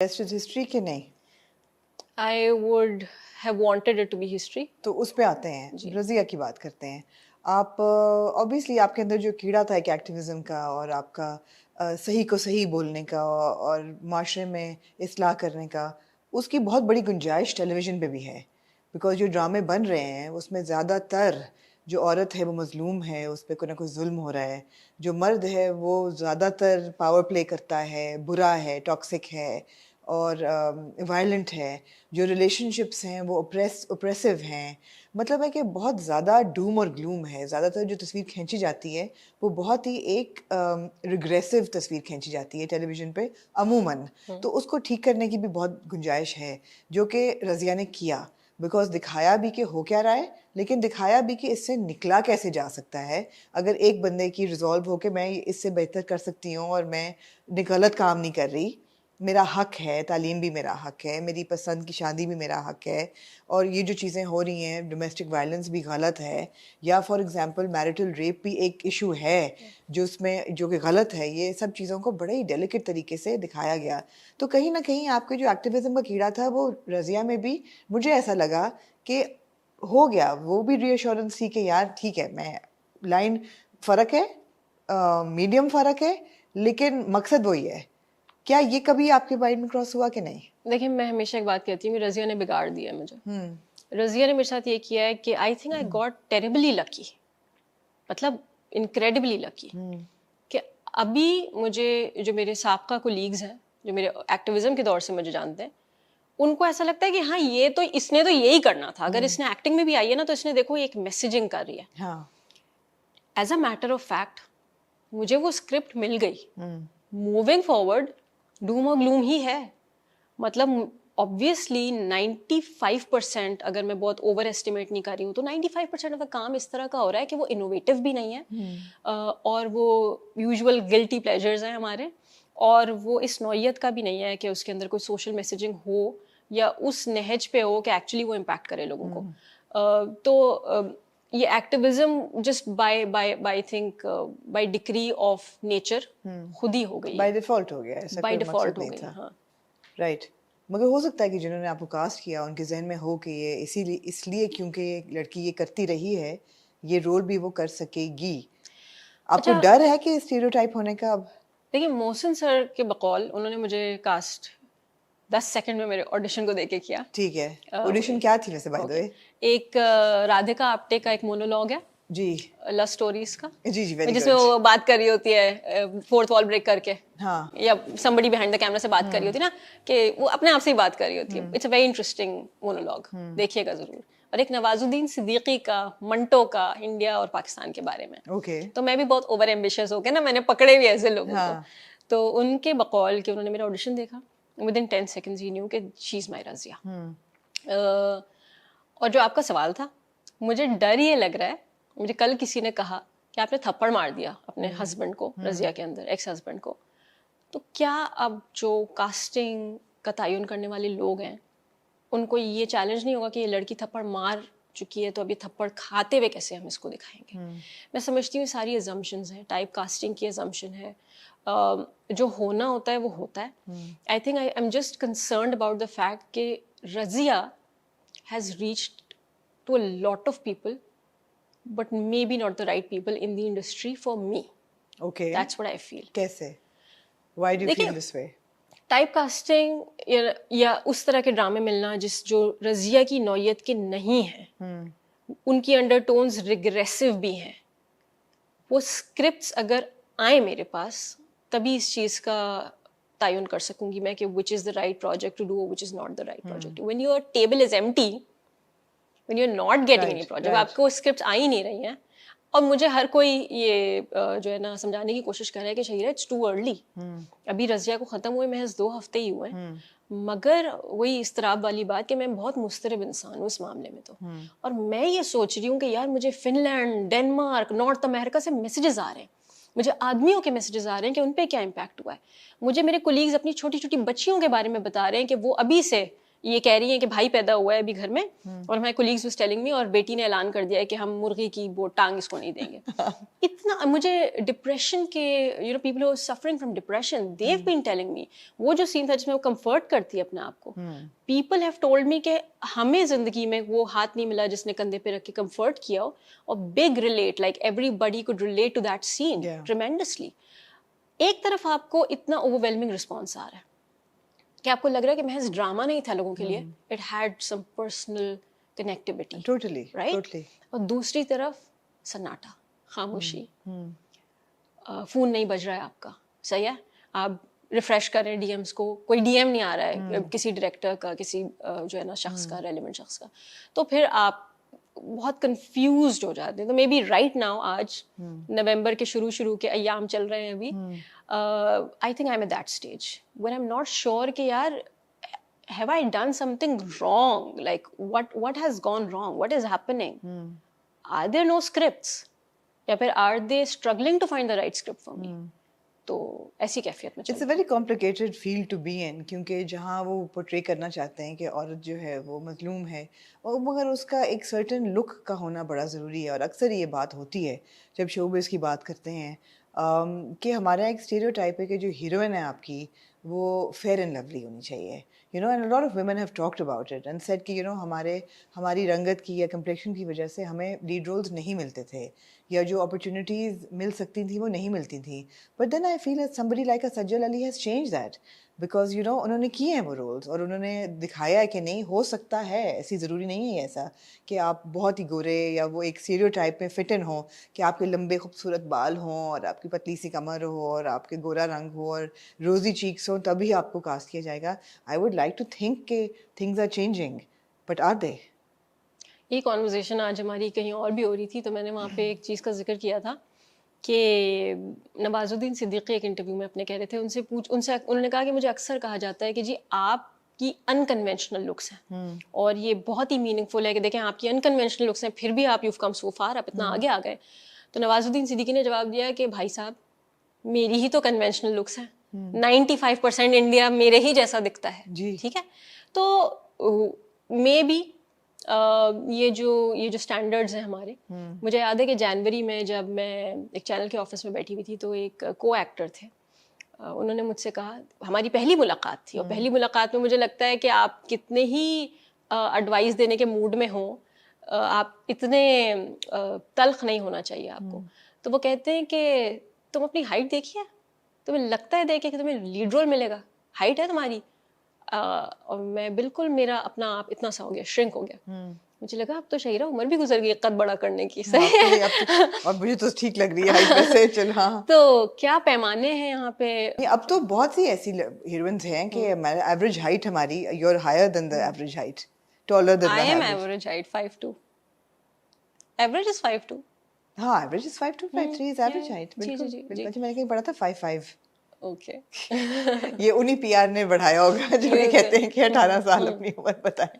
rest is history کہ نہیں؟ I would have wanted it to be history. تو اس پہ آتے ہیں، رضیہ کی بات کرتے ہیں. آپ obviously آپ کے اندر جو کیڑا تھا ایک ایکٹیویزم کا اور آپ کا صحیح کو صحیح بولنے کا اور معاشرے میں اصلاح کرنے کا، اس کی بہت بڑی گنجائش ٹیلی ویژن پہ بھی ہے. بیکاز جو ڈرامے بن رہے ہیں اس میں زیادہ تر جو عورت ہے وہ مظلوم ہے، اس پہ کوئی نہ کوئی ظلم ہو رہا ہے. جو مرد ہے وہ زیادہ تر پاور پلے کرتا ہے، برا ہے، ٹاکسک ہے اور وائلنٹ ہے. جو ریلیشن شپس ہیں وہ اوپریسو ہیں. مطلب ہے کہ بہت زیادہ ڈوم اور گلوم ہے. زیادہ تر جو تصویر کھینچی جاتی ہے وہ بہت ہی ایک ریگریسو تصویر کھینچی جاتی ہے ٹیلی ویژن پہ عموماً. تو اس کو ٹھیک کرنے کی بھی بہت گنجائش ہے جو کہ رضیہ نے کیا. بیکاز دکھایا بھی کہ ہو کیا رہا ہے، لیکن دکھایا بھی کہ اس سے نکلا کیسے جا سکتا ہے. اگر ایک بندے کی ریزالو ہو کہ میں اس سے بہتر کر سکتی ہوں اور میں غلط کام نہیں کر رہی، میرا حق ہے، تعلیم بھی میرا حق ہے، میری پسند کی شادی بھی میرا حق ہے، اور یہ جو چیزیں ہو رہی ہیں ڈومیسٹک وائلنس بھی غلط ہے، یا فار ایگزامپل میرٹل ریپ بھی ایک ایشو ہے جو اس میں جو کہ غلط ہے. یہ سب چیزوں کو بڑے ہی ڈیلیکیٹ طریقے سے دکھایا گیا. تو کہیں نہ کہیں آپ کے جو ایکٹیویزم کا کیڑا تھا وہ رضیہ میں بھی مجھے ایسا لگا کہ ہو گیا. وہ بھی ری ایشورنس تھی کہ یار ٹھیک ہے، میں لائن فرق ہے، میڈیم فرق ہے، لیکن مقصد وہی ہے. کیا یہ کبھی آپ کے مائنڈ میں کراس ہوا کہ نہیں؟ دیکھیں، میں ہمیشہ ایک بات کہتی ہوں کہ رضیہ نے بگاڑ دیا مجھے. رضیہ نے میرے ساتھ یہ کیا ہے کہ آئی تھنک آئی گاٹ ٹیریبلی لکی، مطلب انکریڈبلی لکی، کہ ابھی مجھے جو میرے سابقہ کولیگز ہیں جو میرے ایکٹیویزم کے دور سے مجھے جانتے ہیں، ان کو ایسا لگتا ہے کہ ہاں یہ تو اس نے تو یہی کرنا تھا. اگر اس نے ایکٹنگ میں بھی آئی ہے نا تو اس نے دیکھو ایک میسیجنگ کر رہی ہے. As a matter of fact مجھے وہ اسکرپٹ مل گئی. موونگ فارورڈ ڈوم اور گلوم ہی ہے. مطلب obviously 95% اگر میں بہت اوور ایسٹیمیٹ نہیں کر رہی ہوں تو 95% آف دا کام اس طرح کا ہو رہا ہے کہ وہ انوویٹیو بھی نہیں ہے، اور وہ یوزول گلٹی پلیجرز ہیں ہمارے، اور وہ اس نوعیت کا بھی نہیں ہے کہ اس کے اندر کوئی سوشل میسیجنگ ہو یا اس نہج پہ ہو کہ ایکچولی وہ امپیکٹ کرے لوگوں کو. تو یہ activism just by think by degree of nature خود ہی ہو گئی، بائی ڈیفالٹ ہو گیا، ایسا بائی کوئی ڈیفالٹ مقصد ہو نہیں گئی. تھا. ہاں رائٹ. مگر ہو سکتا ہے کہ جنہوں نے آپ کو کاسٹ کیا ان کے ذہن میں ہو کہ یہ اس لیے کیونکہ یہ لڑکی یہ کرتی رہی ہے یہ رول بھی وہ کر سکے گی. آپ کو ڈر ہے کہ اسٹیریوٹائپ ہونے کا؟ اب دیکھیے، محسن سر کے بقول انہوں نے مجھے کاسٹ 10 سیکنڈ میں میرے آڈیشن کو دے کے کیا. ٹھیک ہے. آڈیشن کیا تھی ویسے بائی دی وے؟ ایک رادھیکا آپٹے کا ایک مونولوگ ہے جی، لو اسٹوریز کا، جی جی ویری جس میں وہ بات کر رہی ہوتی ہے فورتھ وال بریک کر کے، ہاں، یا somebody behind the camera سے بات کر رہی ہوتی ہے نا، کہ وہ اپنے آپ سے ہی بات کر رہی ہوتی ہے. It's a very interesting monologue, دیکھیے گا ضرور. اور ایک نواز الدین صدیقی کا منٹو کا انڈیا اور پاکستان کے بارے میں. اوکے. تو میں بھی بہت اوور ایمبیشیس ہو کے نا میں نے پکڑے ہوئے ایسے لوگوں کو. تو ان کے بقول کہ انہوں نے میرا آڈیشن دیکھا، with in 10 seconds he new کہ شی از مائی رضیہ. اور جو آپ کا سوال تھا، مجھے ڈر یہ لگ رہا ہے، مجھے کل کسی نے کہا کہ آپ نے تھپڑ مار دیا اپنے ہسبینڈ کو رضیہ کے اندر، ایکس ہسبینڈ کو. تو کیا اب جو کاسٹنگ کا تعین کرنے والے لوگ ہیں ان کو یہ چیلنج نہیں ہوگا کہ یہ لڑکی تھپڑ مار چکی ہے تو اب یہ تھپڑ کھاتے ہوئے کیسے ہم اس کو دکھائیں گے؟ میں سمجھتی ہوں ساری ازمپشنز ہیں، ٹائپ کاسٹنگ کی ازمپشن ہے، جو ہونا ہوتا ہے وہ ہوتا ہے. I think I am just concerned about the fact کہ Razia has reached to a lot of people but may be not the right people in the industry for me. Okay. That's what I feel. کیسے؟ Why do you feel this way? Typecasting یا اس طرح کے ڈرامے ملنا جو رضیہ کی نوعیت کے نہیں ہیں، ان کی انڈر ٹونز ریگریسو بھی ہیں. وہ اسکرپٹس اگر آئیں میرے پاس تبھی اس چیز کا تعین کر سکوں گی میں کہ which is the right project to do, which is not the right project. When your table is empty, when you are not getting any project, آپ کو اسکرپٹس آ ہی نہیں رہی ہیں. اور مجھے ہر کوئی یہ جو ہے نا سمجھانے کی کوشش کر رہا ہے کہ شہیرہ اٹس ٹو ارلی. ابھی رضیہ کو ختم ہوئے محض 2 ہفتے ہی ہوئے ہیں، مگر وہی اضطراب والی بات کہ میں بہت مضطرب انسان ہوں اس معاملے میں. تو اور میں یہ سوچ رہی ہوں کہ یار مجھے فن لینڈ، ڈینمارک، نارتھ امریکہ سے میسیجز آ رہے ہیں، مجھے آدمیوں کے میسیجز آ رہے ہیں کہ ان پہ کیا امپیکٹ ہوا ہے. مجھے میرے کولیگز اپنی چھوٹی چھوٹی بچیوں کے بارے میں بتا رہے ہیں کہ وہ ابھی سے یہ کہہ رہی ہیں کہ بھائی پیدا ہوا ہے ابھی گھر میں اور ہمارے کولیگز واز ٹیلنگ می, اور بیٹی نے اعلان کر دیا ہے کہ ہم مرغی کی وہ ٹانگ اس کو نہیں دیں گے. اتنا مجھے ڈپریشن کے, you know people who suffering from depression, they have been telling me, وہ جو سین تھا جس میں وہ کمفرٹ کرتی ہے اپنے آپ کو, پیپل ہیو ٹولڈ می کہ ہمیں زندگی میں وہ ہاتھ نہیں ملا جس نے کندھے پہ رکھ کے کمفرٹ کیا ہو, اور big relate, like everybody could relate to that scene tremendously. ایک طرف آپ کو اتنا اوور ویلمنگ رسپانس آ رہا ہے کہ آپ کو لگ رہا ہے کہ محض ڈرامہ نہیں تھا لوگوں کے لیے, it had some personal connectivity, totally right. اور دوسری طرف سناٹا, خاموشی, فون نہیں بج رہا ہے آپ کا, صحیح ہے, آپ ریفریش کر رہے ہیں ڈی ایمس کو, کوئی ڈی ایم نہیں آ رہا ہے کسی ڈائریکٹر کا, کسی جو ہے نا شخص کا, ریلیونٹ شخص کا, تو پھر آپ بہت کنفیوزڈ ہو جاتے ہیں. تو مے بی رائٹ ناؤ, آج نومبر کے شروع کے ایام چل رہے ہیں ابھی, I think I'm at that stage when I'm not sure کہ یار have I done something wrong, like what has gone wrong, what is happening, are there no scripts, یا پھر are they struggling to find the right script for me. تو ایسی کیفیت میں it's a very complicated field to be in, کیونکہ جہاں وہ portray کرنا چاہتے ہیں کہ عورت جو ہے وہ مظلوم ہے, اور مگر اس کا ایک سرٹن لک کا ہونا بڑا ضروری ہے. اور اکثر یہ بات ہوتی ہے جب شوبز کی بات کرتے ہیں کہ ہمارا ایک اسٹیریو ٹائپ ہے کہ جو ہیروئن ہے آپ کی وہ فیئر اینڈ لولی ہونی چاہیے, you know, and a lot of women have talked about it and said کہ یو نو ہماری رنگت کی یا کمپلیکشن کی وجہ سے ہمیں لیڈ رولز نہیں ملتے تھے, یا جو اپرچونیٹیز مل سکتی تھیں وہ نہیں ملتی تھیں. But then I feel somebody like a Sajal Ali has changed that, because you know انہوں نے کیے ہیں وہ رولز, اور انہوں نے دکھایا ہے کہ نہیں ہو سکتا ہے, ایسی ضروری نہیں ہے ایسا کہ آپ بہت ہی گورے یا وہ ایک اسٹیریو ٹائپ میں فٹ ان ہوں, کہ آپ کے لمبے خوبصورت بال ہوں اور آپ کی پتلی سی کمر ہو اور آپ کے گورا رنگ ہو اور روزی چیکس ہوں تبھی آپ کو کاسٹ کیا جائے گا. I would like to think کہ things are changing, but are they? یہ کانورزیشن آج ہماری کہیں اور بھی ہو رہی تھی, تو میں نے وہاں پہ ایک چیز کا ذکر کیا تھا کہ نواز الدین صدیقی ایک انٹرویو میں اپنے کہہ رہے تھے, انہوں نے کہا کہ مجھے اکثر کہا جاتا ہے کہ جی آپ کی انکنونشنل لکس ہیں, اور یہ بہت ہی میننگ فل ہے کہ دیکھیں آپ کی انکنونشنل لکس ہیں پھر بھی آپ یو کم سو فار, آپ اتنا آگے آ گئے. تو نواز الدین صدیقی نے جواب دیا کہ بھائی صاحب میری ہی تو کنونشنل لکس ہیں, 95% انڈیا میرے ہی جیسا دکھتا ہے, ٹھیک ہے. تو مے بی یہ جو اسٹینڈرڈز ہیں ہمارے, مجھے یاد ہے کہ جنوری میں جب میں ایک چینل کے آفس میں بیٹھی ہوئی تھی تو ایک کو ایکٹر تھے, انہوں نے مجھ سے کہا, ہماری پہلی ملاقات تھی, اور پہلی ملاقات میں مجھے لگتا ہے کہ آپ کتنے ہی ایڈوائس دینے کے موڈ میں ہوں, آپ اتنے تلخ نہیں ہونا چاہیے آپ کو. تو وہ کہتے ہیں کہ تم اپنی ہائٹ دیکھی ہے, تمہیں لگتا ہے دیکھے کہ تمہیں لیڈ رول ملے گا, ہائٹ ہے تمہاری. اور میں بالکل میرا اپنا آپ اتنا سا ہو گیا, شرنک ہو گیا. مجھے لگا اب تو شہیرہ عمر بھی گزر گئی قد بڑا کرنے کی, صحیح ہے, اور مجھے تو ٹھیک لگ رہی ہے ہائٹ ویسے. چل ہاں, تو کیا پیمانے ہیں یہاں پہ. اب تو بہت سی ایسی ہیروئنز ہیں کہ ایوریج ہائٹ ہماری, you are higher than the average height, taller than I am average height 5'2", average is 5'2". ہاں, average is 5'2", 5'3" is average height. بالکل بالکل, میں نے کہیں پڑھا تھا 5'5". اوکے, یہ انہیں پی آر نے بڑھایا ہوگا جو یہ کہتے ہیں کہ 18 سال اپنی عمر بتائیں.